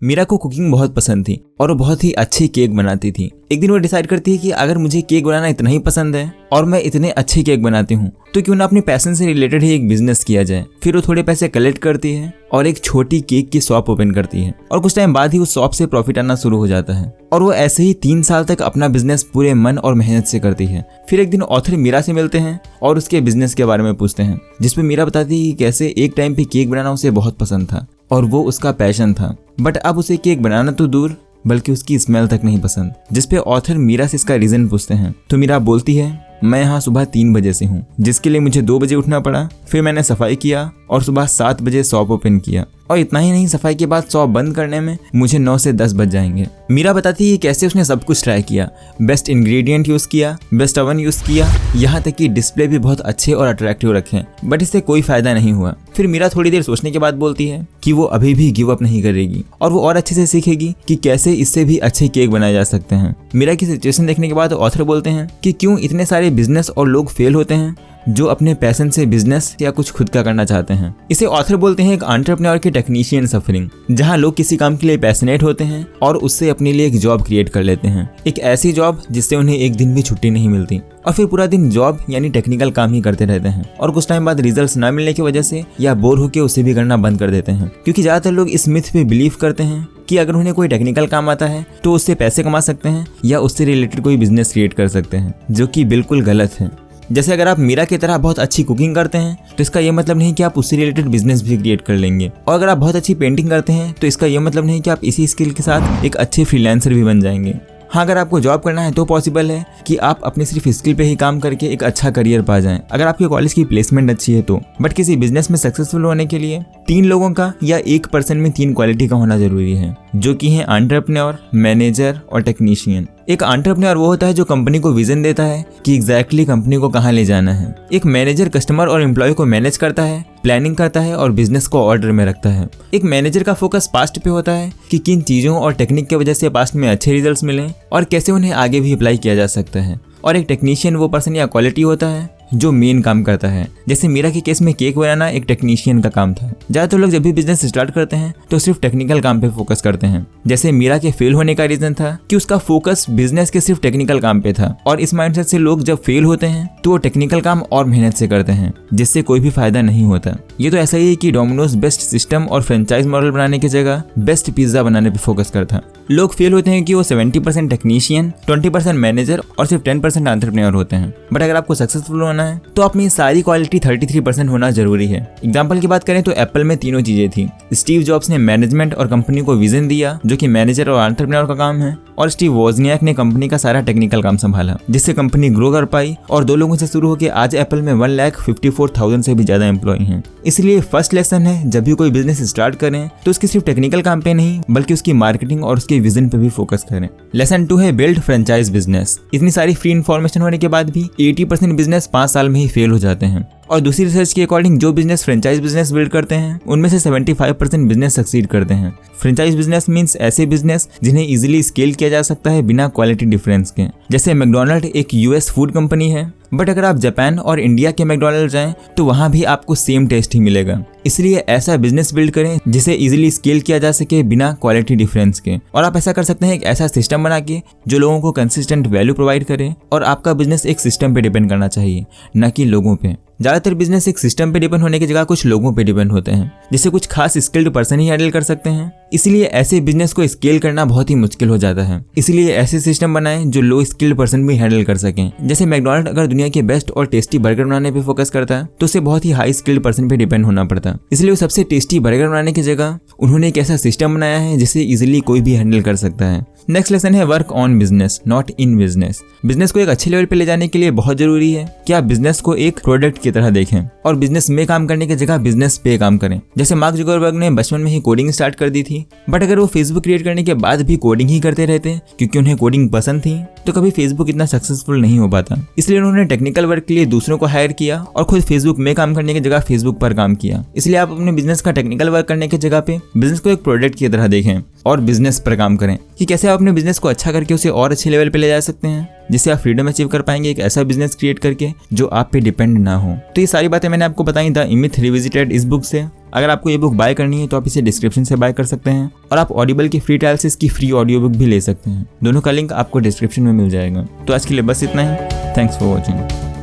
मीरा को कुकिंग बहुत पसंद थी और वो बहुत ही अच्छे केक बनाती थी। एक दिन वो डिसाइड करती है कि अगर मुझे केक बनाना इतना ही पसंद है और मैं इतने अच्छे केक बनाती हूँ तो क्यों ना अपने पैशन से रिलेटेड ही एक बिजनेस किया जाए। फिर वो थोड़े पैसे कलेक्ट करती है और एक छोटी केक की शॉप ओपन करती है और कुछ टाइम बाद ही उस शॉप से प्रॉफिट आना शुरू हो जाता है और वो ऐसे ही 3 साल तक अपना बिजनेस पूरे मन और मेहनत से करती है। फिर एक दिन ऑथर मीरा से मिलते हैं और उसके बिजनेस के बारे में पूछते हैं, जिसपे मीरा बताती है कि कैसे एक टाइम पे केक बनाना उसे बहुत पसंद था और वो उसका पैशन था, बट अब उसे केक बनाना तो दूर बल्कि उसकी स्मेल तक नहीं पसंद। जिसपे ऑथर मीरा से इसका रीजन पूछते हैं तो मीरा बोलती है, मैं यहाँ सुबह 3 बजे से हूँ, जिसके लिए मुझे 2 बजे उठना पड़ा। फिर मैंने सफाई किया और सुबह 7 बजे शॉप ओपन किया और इतना ही नहीं, सफाई के बाद शॉप बंद करने में मुझे 9 से 10 बज जाएंगे। मीरा बताती है कैसे उसने सब कुछ ट्राई किया, बेस्ट इंग्रेडिएंट यूज किया, बेस्ट ओवन यूज किया, यहाँ तक कि डिस्प्ले भी बहुत अच्छे और अट्रैक्टिव रखे, बट इससे कोई फायदा नहीं हुआ। फिर मीरा थोड़ी देर सोचने के बाद बोलती है कि वो अभी भी गिव अप नहीं करेगी और वो और अच्छे से सीखेगी कि कैसे इससे भी अच्छे केक बनाए जा सकते हैं। मीरा की सिचुएशन देखने के बाद ऑथर बोलते हैं कि क्यों इतने सारे बिजनेस और लोग फेल होते हैं जो अपने पैशन से बिजनेस या कुछ खुद का करना चाहते हैं। इसे ऑथर बोलते हैं एक एंटरप्रेन्योर की टेक्नीशियन सफरिंग, जहां लोग किसी काम के लिए पैशनेट होते हैं और उससे अपने लिए एक जॉब क्रिएट कर लेते हैं, एक ऐसी जॉब जिससे उन्हें एक दिन भी छुट्टी नहीं मिलती और फिर पूरा दिन जॉब यानी टेक्निकल काम ही करते रहते हैं और कुछ टाइम बाद रिजल्ट्स ना मिलने की वजह से या बोर होकर उसे भी करना बंद कर देते हैं। क्योंकि ज्यादातर लोग इस मिथ पे बिलीव करते हैं कि अगर उन्हें कोई टेक्निकल काम आता है तो उससे पैसे कमा सकते हैं या उससे रिलेटेड कोई बिजनेस क्रिएट कर सकते हैं, जो कि बिल्कुल गलत है। जैसे अगर आप मीरा की तरह बहुत अच्छी कुकिंग करते हैं तो इसका यह मतलब नहीं कि आप उससे रिलेटेड बिजनेस भी क्रिएट कर लेंगे, और अगर आप बहुत अच्छी पेंटिंग करते हैं तो इसका यह मतलब नहीं कि आप इसी स्किल के साथ एक अच्छे फ्रीलांसर भी बन जाएंगे। हाँ, अगर आपको जॉब करना है तो पॉसिबल है कि आप अपने सिर्फ स्किल पे ही काम करके एक अच्छा करियर पा जाएं, अगर आपके कॉलेज की प्लेसमेंट अच्छी है तो। बट किसी बिजनेस में सक्सेसफुल होने के लिए 3 लोगों का या 1% में 3 क्वालिटी का होना जरूरी है, जो कि है एंटरप्रेन्योर, मैनेजर और टेक्नीशियन। एक एंटरप्रेन्योर वो होता है जो कंपनी को विजन देता है कि एग्जैक्टली कंपनी को कहाँ ले जाना है। एक मैनेजर कस्टमर और एम्प्लॉय को मैनेज करता है, प्लानिंग करता है और बिजनेस को ऑर्डर में रखता है। एक मैनेजर का फोकस पास्ट पे होता है कि किन चीजों और टेक्निक की वजह से पास्ट में अच्छे रिजल्ट्स मिले और कैसे उन्हें आगे भी अप्लाई किया जा सकता है। और एक टेक्नीशियन वो पर्सन या क्वालिटी होता है जो मेन काम करता है। जैसे मीरा के केस में केक बनाना एक टेक्नीशियन का काम था। ज्यादातर लोग जब भी बिजनेस स्टार्ट करते हैं तो सिर्फ टेक्निकल काम पे फोकस करते हैं। जैसे मीरा के फेल होने का रीजन था कि उसका फोकस बिजनेस के सिर्फ टेक्निकल काम पे था, और इस माइंडसेट से लोग जब फेल होते हैं तो वो टेक्निकल काम और मेहनत से करते हैं, जिससे कोई भी फायदा नहीं होता। ये तो ऐसा ही है कि डोमिनोज बेस्ट सिस्टम और फ्रेंचाइज मॉडल बनाने की जगह बेस्ट पिज्जा बनाने पे फोकस करता। लोग फेल होते हैं कि वो 70% टेक्नीशियन, 20% मैनेजर और सिर्फ 10% एंटरप्रेन्योर होते हैं। बट अगर आपको सक्सेसफुल होना है तो आप में सारी क्वालिटी 33% होना जरूरी है। एग्जाम्पल की बात करें तो एप्पल में तीनों चीजें थी। स्टीव जॉब्स ने मैनेजमेंट और कंपनी को विजन दिया, जो कि मैनेजर और एंटरप्रेन्योर का काम है, और स्टीव वोजनियाक ने कंपनी का सारा टेक्निकल काम संभाला, जिससे कंपनी ग्रो कर पाई। और 2 लोगों से शुरू होकर आज एप्पल में 1,54,000 से भी ज्यादा एम्प्लॉय हैं। इसलिए फर्स्ट लेसन है, जब भी कोई बिजनेस स्टार्ट करें तो उसके सिर्फ टेक्निकल काम पे नहीं बल्कि उसकी मार्केटिंग और उसके विजन पे भी फोकस करें। लेसन 2 है बिल्ड फ्रेंचाइज बिजनेस। इतनी सारी फ्री इन्फॉर्मेशन होने के बाद भी 80% बिजनेस 5 साल में ही फेल हो जाते हैं। और दूसरी रिसर्च के अकॉर्डिंग जो बिजनेस फ्रेंचाइज बिजनेस बिल्ड करते हैं उनमें से 75% बिजनेस सक्सीड करते हैं। फ्रेंचाइज बिजनेस मींस ऐसे बिजनेस जिन्हें इजीली स्केल किया जा सकता है बिना क्वालिटी डिफरेंस के। जैसे मैकडॉनल्ड एक यूएस फूड कंपनी है, बट अगर आप जापान और इंडिया के मैकडॉनल्ड जाएं तो वहां भी आपको सेम टेस्ट ही मिलेगा। इसलिए ऐसा बिजनेस बिल्ड करें जिसे इजीली स्केल किया जा सके बिना क्वालिटी डिफरेंस के। और आप ऐसा कर सकते हैं एक ऐसा सिस्टम बना के जो लोगों को कंसिस्टेंट वैल्यू प्रोवाइड करे। और आपका बिजनेस एक सिस्टम पे डिपेंड करना चाहिए, न कि लोगों पे। ज्यादातर बिजनेस एक सिस्टम पे डिपेंड होने की जगह कुछ लोगों पे डिपेंड होते हैं, जिसे कुछ खास स्किल्ड पर्सन ही हैंडल कर सकते हैं। इसलिए ऐसे बिजनेस को स्केल करना बहुत ही मुश्किल हो जाता है। इसलिए ऐसे सिस्टम बनाएं जो लो स्किल्ड पर्सन भी हैंडल कर सकें। जैसे मैकडॉनल्ड अगर दुनिया के बेस्ट और टेस्टी बर्गर बनाने पे फोकस करता है तो उसे बहुत ही हाई स्किल्ड पर्सन पे डिपेंड होना पड़ता है। इसलिए वो सबसे टेस्टी बर्गर बनाने की जगह उन्होंने एक ऐसा सिस्टम बनाया है जिसे इजीली कोई भी हैंडल कर सकता है। नेक्स्ट लेसन है work on business not in business. Business को एक अच्छे लेवल पे ले जाने के लिए बहुत जरूरी है कि आप बिजनेस को एक प्रोडक्ट की तरह देखें और बिजनेस में काम करने की जगह बिजनेस पे काम करें। जैसे मार्क जुकरबर्ग ने बचपन में ही कोडिंग स्टार्ट कर दी थी, बट अगर वो फेसबुक क्रिएट करने के बाद भी कोडिंग ही करते रहते क्योंकि उन्हें कोडिंग पसंद थी तो कभी फेसबुक इतना सक्सेसफुल नहीं हो पाता। इसलिए उन्होंने टेक्निकल वर्क के लिए दूसरों को हायर किया और खुद फेसबुक में काम करने की जगह फेसबुक पर काम किया। इसलिए आप अपने बिजनेस का टेक्निकल वर्क करने की जगह पे बिजनेस को एक प्रोडक्ट की तरह देखें और बिजनेस पर काम करें कि कैसे आप अपने बिजनेस को अच्छा करके उसे और अच्छे लेवल पे ले जा सकते हैं, जिससे आप फ्रीडम अचीव कर पाएंगे एक ऐसा बिजनेस क्रिएट करके जो आप पे डिपेंड ना हो। तो ये सारी बातें मैंने आपको बताई द मिथ रिविजिटेड इस बुक से। अगर आपको ये बुक बाय करनी है तो आप इसे डिस्क्रिप्शन से बाय कर सकते हैं और आप ऑडिबल की फ्री ट्रायल से इसकी फ्री ऑडियो बुक भी ले सकते हैं। दोनों का लिंक आपको डिस्क्रिप्शन में मिल जाएगा। तो आज के लिए बस इतना ही। Thanks for watching.